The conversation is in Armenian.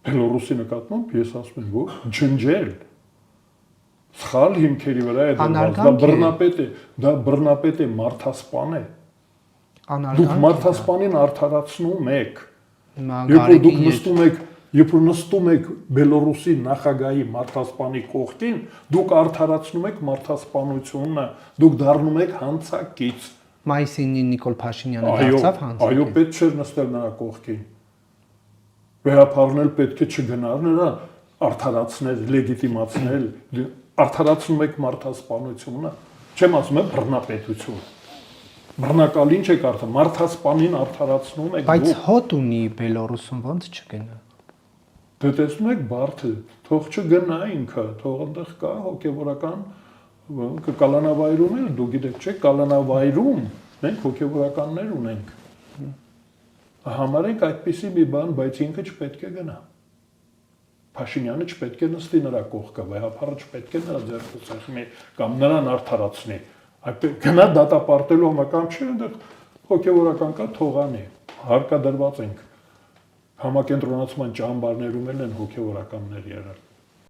Բելորուսի նկատմամբ ես ասում եմ, որ ջնջել սխալ հիմքերի վրա է դրված, դա բռնապետ է, մարդասպան է։ Դուք մարդասպանին արդարացնում եք։ Երբ որ նստում եք Բելորուսի նախագահի մարդասպանի կողքին, դուք արդարացնում եք մարդասպանությունը, դուք դառնում եք հանցակից։ Մայիսին Նիկոլ Փաշինյանը դարձավ հանցակից։ Այո, պետք չէր նստել նրա կողքին։ Վեհապարն էլ պետք է չգնար նրա արդարացնել, լեգիտիմացնել, արդարացնում եք մարդասպանությունը, չեմ ասում եմ բռնապետություն։ Բռնակալին չեք արդար, մարդասպանին արդարացնում եք։ Բայց հոտ ունի Բելորուսում, ո՞նց չգնա։ Դե տեսնում եք բարդը, թող չգնա ինքը, թող այնտեղ կա հոգևորական կալանավայրում էլ, դու գիտեք չէ, կալանավայրում մենք հոգևորականներ ունենք։ Համարեք այդպիսի մի բան, բայց ինքը չպետք է գնա։ Փաշինյանը չպետք է նստի նրա կողքը, վեհապարը չպետք է նրա ձեռքը ցախի կամ նրան արդարացնի։ Գնա դատապարտելու համակամ չէ, այնտեղ հոգևորական կա թողանի, հարկադրված ենք։ Համակենտրոնացման ճամբարներում են հոգևորականներ եղել։